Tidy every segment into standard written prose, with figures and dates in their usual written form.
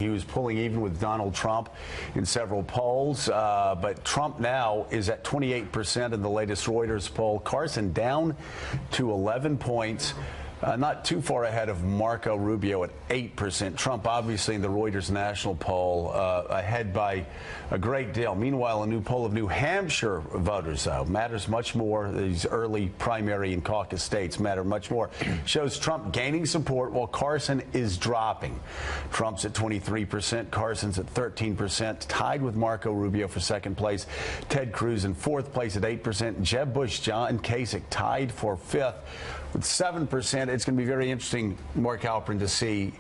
He was pulling even with Donald Trump in several polls, but Trump now is at 28% in the latest Reuters poll. Carson down to 11 points. Not too far ahead of Marco Rubio at 8%. Trump, obviously, in the Reuters national poll, ahead by a great deal. Meanwhile, a new poll of New Hampshire voters, though, matters much more. These early primary and caucus states matter much more. Shows Trump gaining support while Carson is dropping. Trump's at 23%. Carson's at 13%, tied with Marco Rubio for second place. Ted Cruz in fourth place at 8%. Jeb Bush, John Kasich tied for fifth with 7%. It's going to be very interesting, Mark Halperin, to see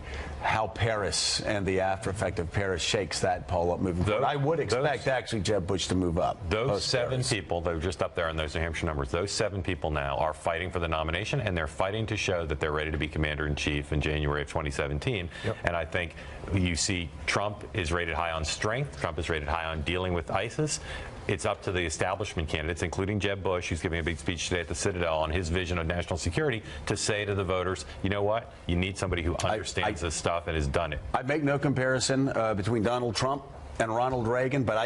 how Paris and the after effect of Paris shakes that poll up moving forward. I would expect actually Jeb Bush to move up. Those seven people that are just up there on those New Hampshire numbers, those 7 people now are fighting for the nomination, and they're fighting to show that they're ready to be commander-in-chief in January of 2017. Yep. And I think you see Trump is rated high on strength. Trump is rated high on dealing with ISIS. It's up to the establishment candidates, including Jeb Bush, who's giving a big speech today at the Citadel on his vision of national security, to say to the voters, you know what? You need somebody who understands this stuff and has done it. I make no comparison between Donald Trump and Ronald Reagan, but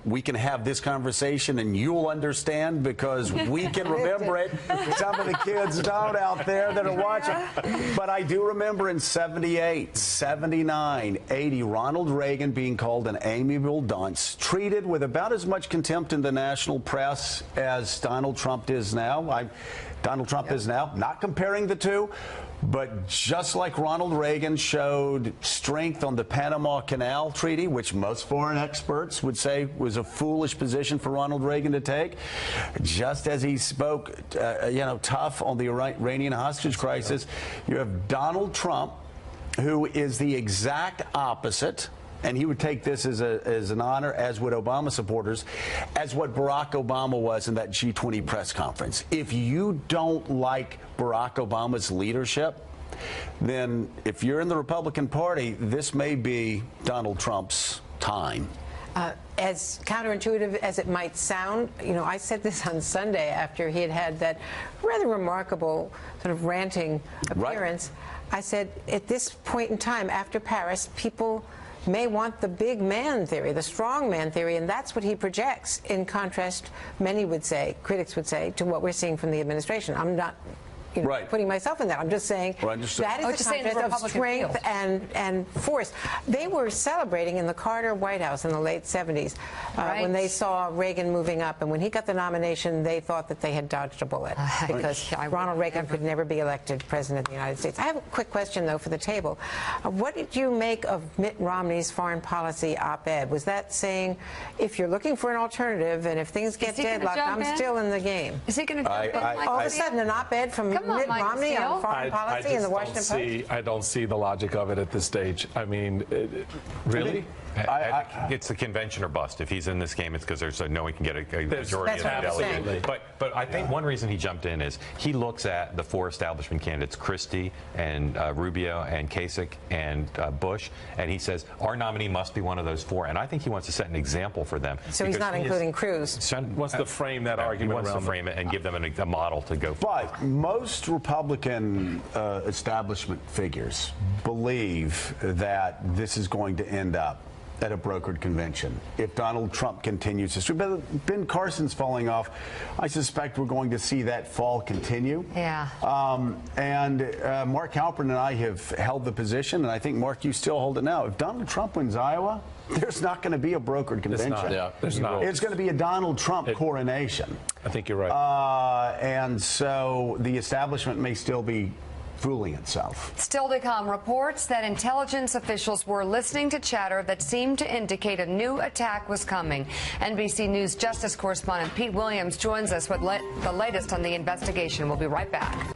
we can have this conversation and you'll understand, because we can remember it. Some of the kids don't out there that are watching. But I do remember in 78, 79, 80, Ronald Reagan being called an amiable dunce, treated with about as much contempt in the national press as Donald Trump is now. Donald Trump is now, not comparing the two, but just like Ronald Reagan showed strength on the Panama Canal Treaty, which most foreign experts would say was a foolish position for Ronald Reagan to take, just as he spoke, tough on the Iranian hostage crisis, you have Donald Trump, who is the exact opposite. And he would take this as an honor, as would Obama supporters, as what Barack Obama was in that G20 press conference. If you don't like Barack Obama's leadership, then if you're in the Republican Party, this may be Donald Trump's time. As counterintuitive as it might sound, I said this on Sunday after he had that rather remarkable sort of ranting appearance. Right. I said, at this point in time, after Paris, people may want the big man theory, the strong man theory, and that's what he projects, in contrast, many would say, critics would say, to what we're seeing from the administration. I'm not putting myself in that. I'm just saying that is the contrast of strength and force. They were celebrating in the Carter White House in the late 70s when they saw Reagan moving up, and when he got the nomination, they thought that they had dodged a bullet because Ronald Reagan could never be elected president of the United States. I have a quick question, though, for the table. What did you make of Mitt Romney's foreign policy op-ed? Was that saying, if you're looking for an alternative and if things get deadlocked, I'm still in the game? Is he going to jump in? All of a sudden, an op-ed from Mitt Romney on foreign policy in the Washington Post? I don't see the logic of it at this stage. I mean, really? It's a convention or bust. If he's in this game, it's because no one can get a majority of the delegate. But I think one reason he jumped in is he looks at the 4 establishment candidates, Christie and Rubio and Kasich and Bush, and he says our nominee must be one of those 4. And I think he wants to set an example for them. So he's not including Cruz. He wants to frame that argument. He wants to frame it and give them a model to go for. But most Republican establishment figures believe that this is going to end up at a brokered convention if Donald Trump continues to. But Ben Carson's falling off. I suspect we're going to see that fall continue. Yeah. Mark Halperin and I have held the position, and I think, Mark, you still hold it now. If Donald Trump wins Iowa, there's not going to be a brokered convention. There's not. It's going to be a Donald Trump coronation. I think you're right. And so the establishment may still be fooling itself. Still to come, reports that intelligence officials were listening to chatter that seemed to indicate a new attack was coming. NBC News Justice correspondent Pete Williams joins us with the latest on the investigation. We'll be right back.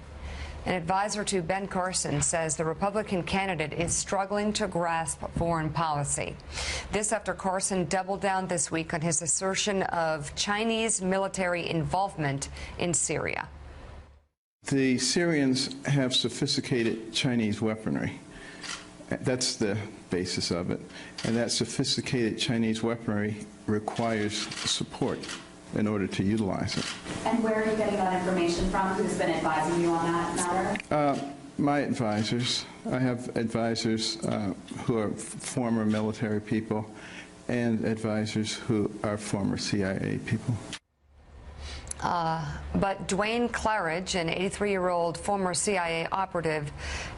An advisor to Ben Carson says the Republican candidate is struggling to grasp foreign policy. This after Carson doubled down this week on his assertion of Chinese military involvement in Syria. The Syrians have sophisticated Chinese weaponry. That's the basis of it. And that sophisticated Chinese weaponry requires support in order to utilize it. And where are you getting that information from? Who's been advising you on that matter? My advisors, I have advisors who are former military people and advisors who are former CIA people. But Dwayne Claridge, an 83-year-old former CIA operative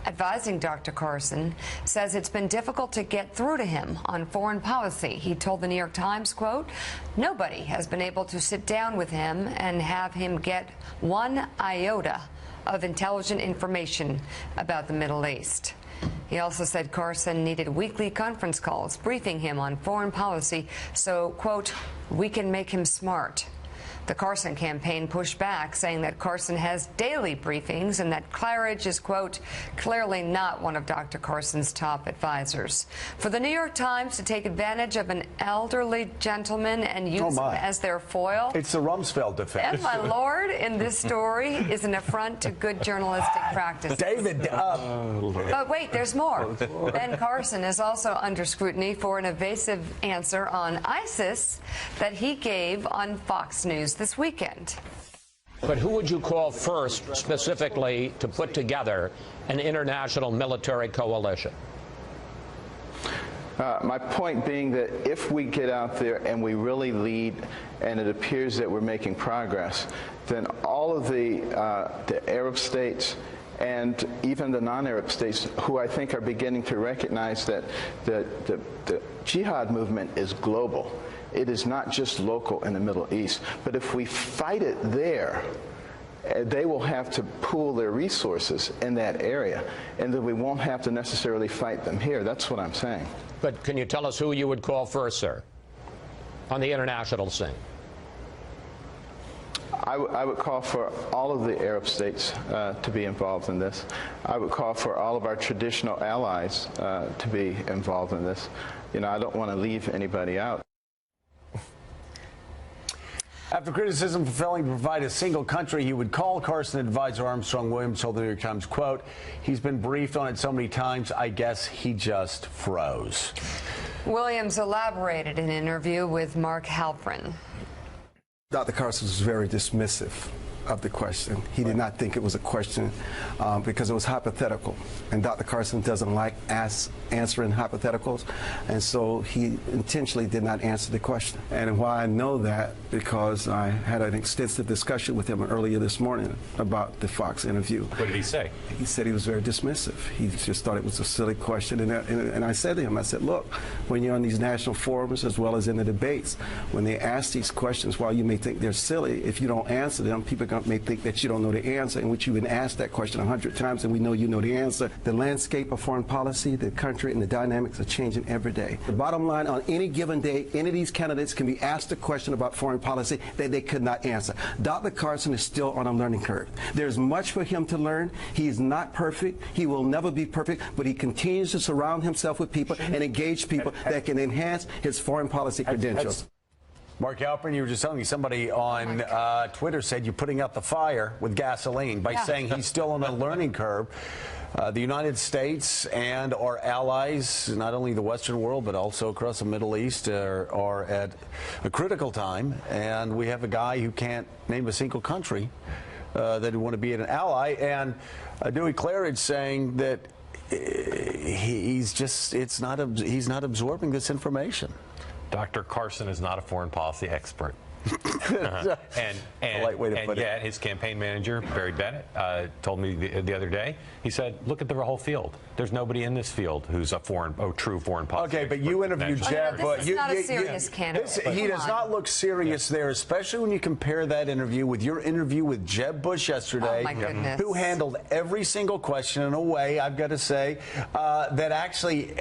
advising Dr. Carson, says it's been difficult to get through to him on foreign policy. He told the New York Times, quote, "Nobody has been able to sit down with him and have him get one iota of intelligent information about the Middle East." He also said Carson needed weekly conference calls briefing him on foreign policy so, quote, "we can make him smart." The Carson campaign pushed back, saying that Carson has daily briefings and that Claridge is, quote, "clearly not one of Dr. Carson's top advisors." For the New York Times to take advantage of an elderly gentleman and use him as their foil. It's the Rumsfeld defense. And my lord, in this story is an affront to good journalistic practice. David, But wait, there's more. Ben Carson is also under scrutiny for an evasive answer on ISIS that he gave on Fox News this weekend. But who would you call first, specifically, to put together an international military coalition? My point being that if we get out there and we really lead, and it appears that we're making progress, then all of the Arab states and even the non-Arab states, who I think are beginning to recognize that the jihad movement is global. It is not just local in the Middle East. But if we fight it there, they will have to pool their resources in that area, and then we won't have to necessarily fight them here. That's what I'm saying. But can you tell us who you would call first, sir, on the international scene? I would call for all of the Arab states to be involved in this. I would call for all of our traditional allies to be involved in this. You know, I don't want to leave anybody out. after criticism for failing to provide a single country he would call, Carson advisor Armstrong Williams told the New York Times, quote, "He's been briefed on it so many times, I guess he just froze." Williams elaborated in an interview with Mark Halprin. Dr. Carson was very dismissive of the question. He did not think it was a question because it was hypothetical. And Dr. Carson doesn't like answering hypotheticals. And so he intentionally did not answer the question. And why I know that, because I had an extensive discussion with him earlier this morning about the Fox interview. What did he say? He said he was very dismissive. He just thought it was a silly question. And I said to him, I said, look, when you're on these national forums as well as in the debates, when they ask these questions, while you may think they're silly, if you don't answer them, people may think that you don't know the answer, in which you've been asked that question 100 times and we know you know the answer. The landscape of foreign policy, the country, and the dynamics are changing every day. The bottom line, on any given day, any of these candidates can be asked a question about foreign policy that they could not answer. Dr. Carson is still on a learning curve. There's much for him to learn. He is not perfect. He will never be perfect, but he continues to surround himself with people and engage people that can enhance his foreign policy credentials. Mark Halprin, you were just telling me somebody on Twitter said you're putting out the fire with gasoline by saying he's still on a learning curve. The United States and our allies, not only the Western world, but also across the Middle East, are at a critical time. And we have a guy who can't name a single country that would want to be an ally. And Dewey Claridge saying that he's not absorbing this information. Dr. Carson is not a foreign policy expert. and yet his campaign manager, Barry Bennett, told me the other day, he said, look at the whole field. There's nobody in this field who's a true foreign policy expert. But you interviewed Jeb Bush. This is not a serious candidate. He does not look serious there, especially when you compare that interview with your interview with Jeb Bush yesterday, who handled every single question in a way, I've got to say, that actually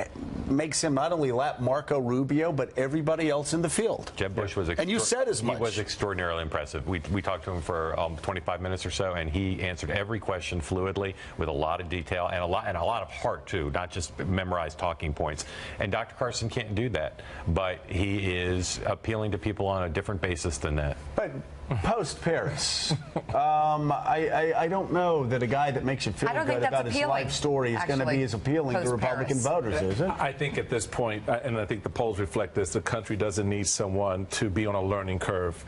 makes him not only lap Marco Rubio, but everybody else in the field. Jeb Bush was and you said as much. He was extraordinarily impressive. We talked to him for 25 minutes or so, and he answered every question fluidly with a lot of detail and a lot of heart too, not just memorized talking points. And Dr. Carson can't do that, but he is appealing to people on a different basis than that. But Post-Paris, I don't know that a guy that makes you feel good about his life story is going to be as appealing to Republican voters, is it? I think at this point, and I think the polls reflect this, the country doesn't need someone to be on a learning curve.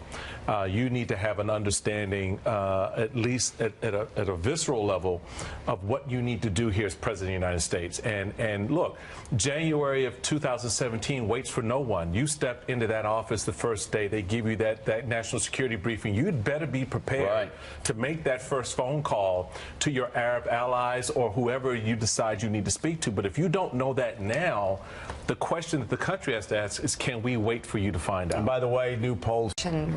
You need to have an understanding, at least at a visceral level, of what you need to do here as President of the United States. And look, January of 2017 waits for no one. You step into that office the first day, they give you that national security briefing. You'd better be prepared to make that first phone call to your Arab allies or whoever you decide you need to speak to. But if you don't know that now, the question that the country has to ask is, can we wait for you to find out? And by the way, new polls.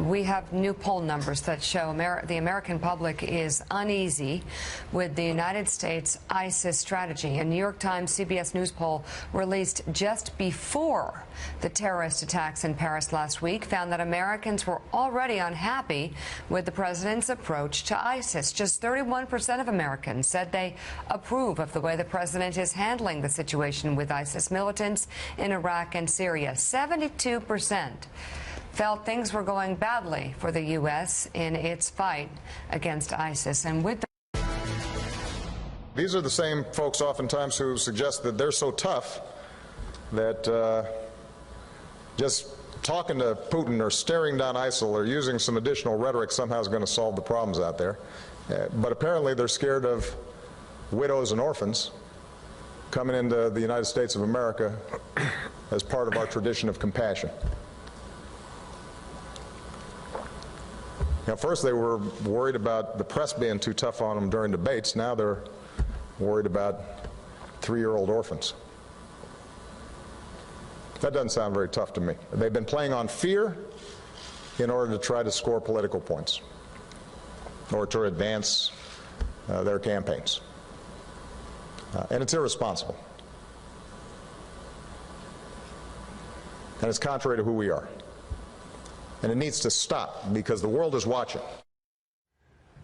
We have new poll numbers that show the American public is uneasy with the United States ISIS strategy. A New York Times CBS News poll released just before the terrorist attacks in Paris last week found that Americans were already unhappy with the president's approach to ISIS. Just 31% of Americans said they approve of the way the president is handling the situation with ISIS militants in Iraq and Syria. 72% felt things were going badly for the U.S. in its fight against ISIS. And with these are the same folks oftentimes who suggest that they're so tough that just talking to Putin or staring down ISIL or using some additional rhetoric somehow is going to solve the problems out there. But apparently they're scared of widows and orphans coming into the United States of America as part of our tradition of compassion. Now, first they were worried about the press being too tough on them during debates. Now they're worried about 3-year-old orphans. That doesn't sound very tough to me. They've been playing on fear in order to try to score political points or to advance their campaigns. And it's irresponsible. And it's contrary to who we are. And it needs to stop because the world is watching.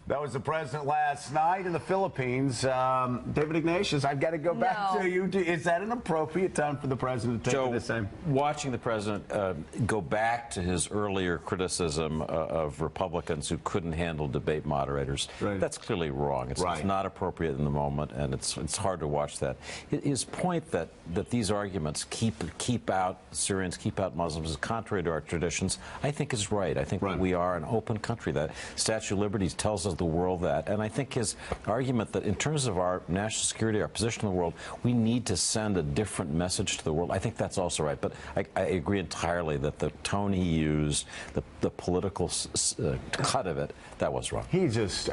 That was the president last night in the Philippines. David Ignatius, I've got to go back to you. Is that an appropriate time for the president to take the same? Watching the president go back to his earlier criticism of Republicans who couldn't handle debate moderators, that's clearly wrong. It's not appropriate in the moment, and it's hard to watch that. His point that these arguments keep out Syrians, keep out Muslims, is contrary to our traditions, I think is right. I think that we are an open country. That Statue of Liberty tells us the world that. And I think his argument that in terms of our national security, our position in the world, we need to send a different message to the world, I think that's also right. But I agree entirely that the tone he used, the political cut of it, that was wrong. He just,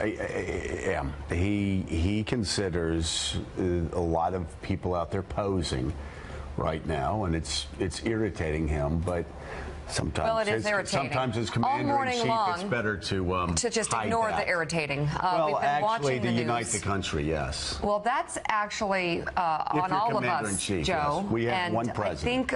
he considers a lot of people out there posing right now, and it's irritating him, but sometimes, well, it is irritating. Sometimes as commander-in-chief, it's better to just ignore the irritating. Well, we've been actually, watching to the unite news. the country, yes. Well, that's actually on all of us, Joe. Yes. We have one president.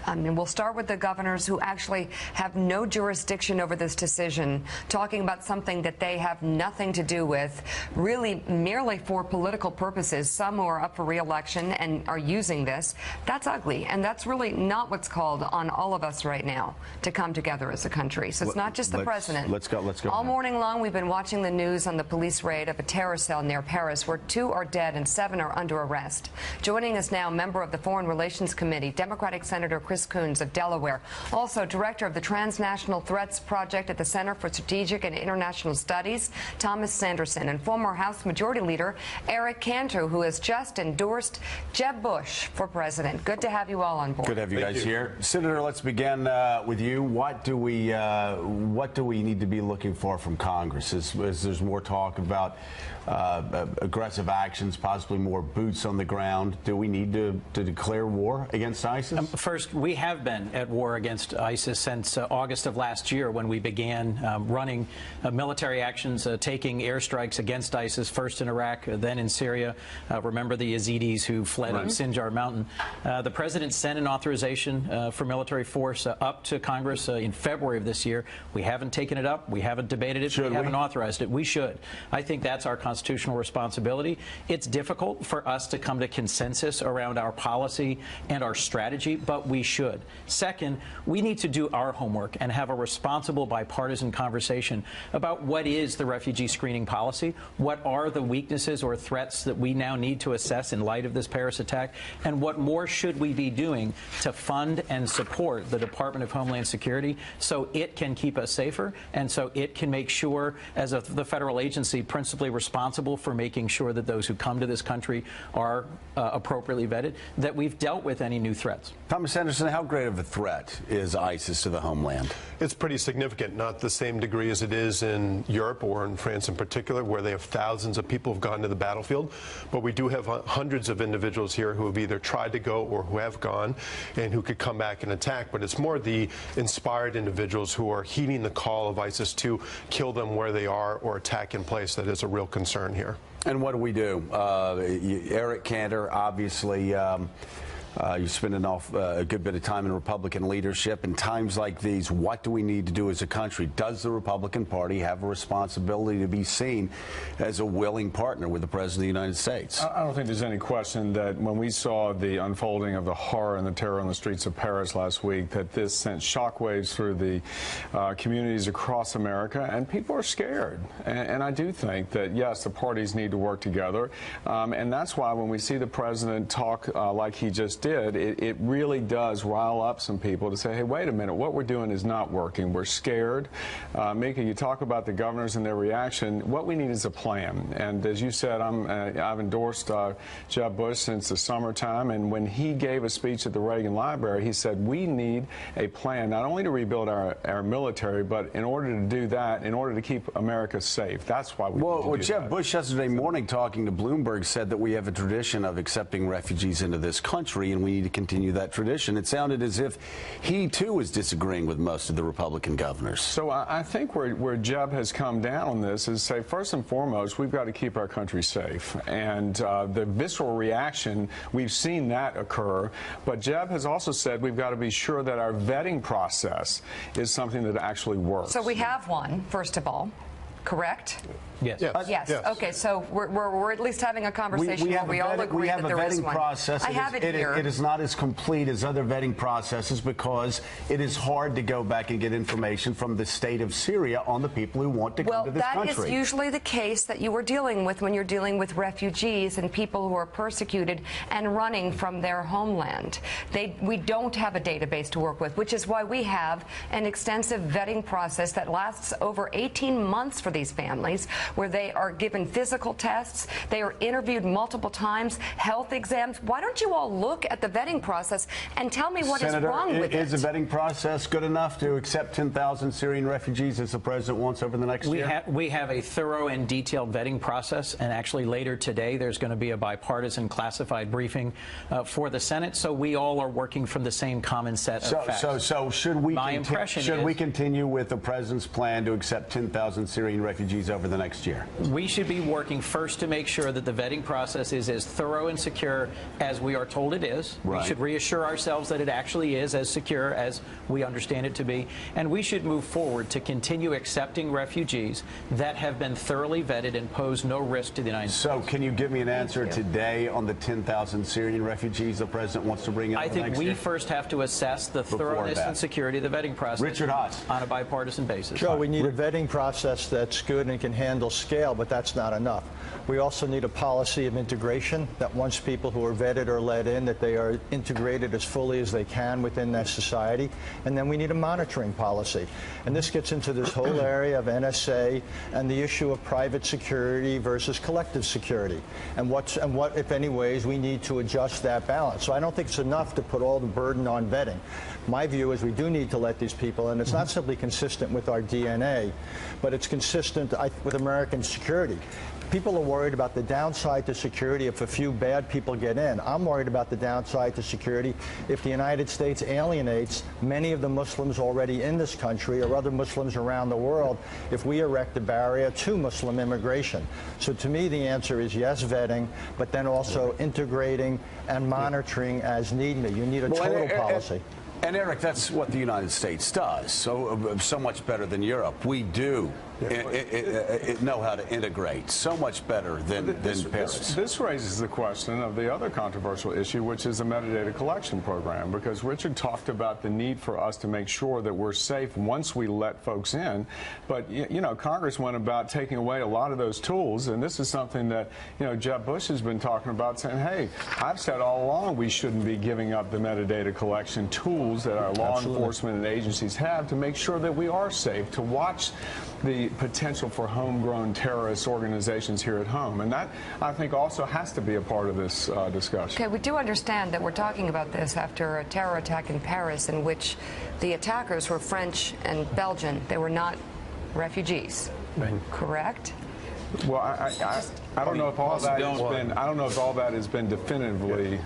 I think we'll start with the governors who actually have no jurisdiction over this decision, talking about something that they have nothing to do with, really merely for political purposes. Some who are up for re-election and are using this. That's ugly, and that's really not what's called on all of us right now to come together as a country. So it's not just the president. Let's go. All morning long, we've been watching the news on the police raid of a terror cell near Paris, where 2 are dead and 7 are under arrest. Joining us now, member of the Foreign Relations Committee, Democratic Senator Chris Coons of Delaware, also director of the Transnational Threats Project at the Center for Strategic and International Studies, Thomas Sanderson, and former House Majority Leader Eric Cantu, who has just endorsed Jeb Bush for president. Good to have you all on board. Good to have you guys here. Senator, let's begin with you. What do we need to be looking for from Congress? As there's more talk about aggressive actions, possibly more boots on the ground, do we need to declare war against ISIS? First, we have been at war against ISIS since August of last year, when we began running military actions, taking airstrikes against ISIS, first in Iraq, then in Syria. Remember the Yazidis who fled up Sinjar Mountain. The president sent an authorization for military military force up to Congress in February of this year. We haven't taken it up. We haven't debated it. We haven't authorized it. We should. I think that's our constitutional responsibility. It's difficult for us to come to consensus around our policy and our strategy, but we should. Second, we need to do our homework and have a responsible bipartisan conversation about what is the refugee screening policy, what are the weaknesses or threats that we now need to assess in light of this Paris attack, and what more should we be doing to fund and support the Department of Homeland Security so it can keep us safer and so it can make sure, as the federal agency principally responsible for making sure that those who come to this country are appropriately vetted, that we've dealt with any new threats. Thomas Anderson, how great of a threat is ISIS to the homeland? It's pretty significant, not the same degree as it is in Europe or in France in particular, where they have thousands of people who have gone to the battlefield. But we do have hundreds of individuals here who have either tried to go or who have gone and who could come back and attack. But it's more the inspired individuals who are heeding the call of ISIS to kill them where they are or attack in place that is a real concern here. And what do we do? Eric Cantor, obviously, you're spending a good bit of time in Republican leadership. In times like these, what do we need to do as a country? Does the Republican Party have a responsibility to be seen as a willing partner with the President of the United States? I don't think there's any question that when we saw the unfolding of the horror and the terror on the streets of Paris last week, that this sent shockwaves through the communities across America, and people are scared. And I do think that, yes, the parties need to work together. And that's why when we see the President talk like he just did, it really does rile up some people to say, hey, wait a minute, what we're doing is not working. We're scared. Mika, you talk about the governors and their reaction. What we need is a plan. And as you said, I've endorsed Jeb Bush since the summertime. And when he gave a speech at the Reagan Library, he said, we need a plan not only to rebuild our military, but in order to do that, in order to keep America safe. That's why we need to do Jeb that. Bush yesterday morning, talking to Bloomberg, said that we have a tradition of accepting refugees into this country, and we need to continue that tradition. It sounded as if he, too, was disagreeing with most of the Republican governors. So I think where Jeb has come down on this is say, first and foremost, we've got to keep our country safe. And the visceral reaction, we've seen that occur. But Jeb has also said we've got to be sure that our vetting process is something that actually works. So we have one, first of all, correct? Yes. Yes. Okay, so we're at least having a conversation where we all agree that there is one. Process. I have it here. It is not as complete as other vetting processes because it is hard to go back and get information from the state of Syria on the people who want to come to this country. Well, that is usually the case that you are dealing with when you're dealing with refugees and people who are persecuted and running from their homeland. We don't have a database to work with, which is why we have an extensive vetting process that lasts over 18 months for these families, where they are given physical tests, they are interviewed multiple times, health exams. Why don't you all look at the vetting process and tell me what Senator, is wrong with it? Is the vetting process good enough to accept 10,000 Syrian refugees as the President wants over the next year? We have a thorough and detailed vetting process, and actually later today there's going to be a bipartisan classified briefing for the Senate, so we all are working from the same common set of facts. So should we we continue with the President's plan to accept 10,000 Syrian refugees over the next year? We should be working first to make sure that the vetting process is as thorough and secure as we are told it is. Right. We should reassure ourselves that it actually is as secure as we understand it to be. And we should move forward to continue accepting refugees that have been thoroughly vetted and pose no risk to the United States. So can you give me an answer today on the 10,000 Syrian refugees the President wants to bring in? I think we first have to assess the thoroughness and security of the vetting process. Richard Haas. On a bipartisan basis. Joe, we need a vetting process that's good and can handle scale, but that's not enough. We also need a policy of integration, that once people who are vetted or let in, that they are integrated as fully as they can within that society. And then we need a monitoring policy. And this gets into this whole area of NSA and the issue of private security versus collective security. And what, if any, ways we need to adjust that balance. So I don't think it's enough to put all the burden on vetting. My view is we do need to let these people in. It's not simply consistent with our DNA, but it's consistent with American security. People are worried about the downside to security if a few bad people get in. I'm worried about the downside to security if the United States alienates many of the Muslims already in this country or other Muslims around the world if we erect a barrier to Muslim immigration. So to me, the answer is yes, vetting, but then also integrating and monitoring as needed. You need a total policy. And Eric, that's what the United States does. So much better than Europe. We do know how to integrate so much better than Paris. This raises the question of the other controversial issue, which is the metadata collection program, because Richard talked about the need for us to make sure that we're safe once we let folks in. But, you know, Congress went about taking away a lot of those tools, and this is something that, you know, Jeb Bush has been talking about, saying, hey, I've said all along we shouldn't be giving up the metadata collection tools that our law enforcement and agencies have to make sure that we are safe, to watch the potential for homegrown terrorist organizations here at home. And that, I think, also has to be a part of this discussion. Okay, we do understand that we're talking about this after a terror attack in Paris in which the attackers were French and Belgian. They were not refugees, correct? Well, I don't know if all that has been. I don't know if all that has been definitively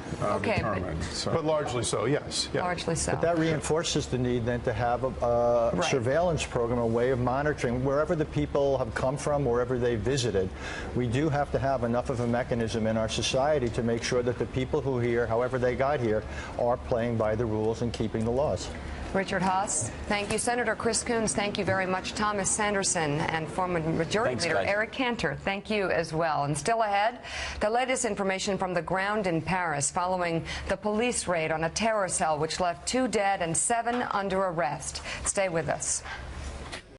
determined. But largely so, yes. Yeah. Largely so. But that reinforces the need then to have a surveillance program, a way of monitoring wherever the people have come from, wherever they visited. We do have to have enough of a mechanism in our society to make sure that the people who are here, however they got here, are playing by the rules and keeping the laws. Richard Haass, thank you. Senator Chris Coons, thank you very much. Thomas Sanderson and former Majority Leader Eric Cantor, thank you as well. And still ahead, the latest information from the ground in Paris following the police raid on a terror cell which left 2 dead and 7 under arrest. Stay with us.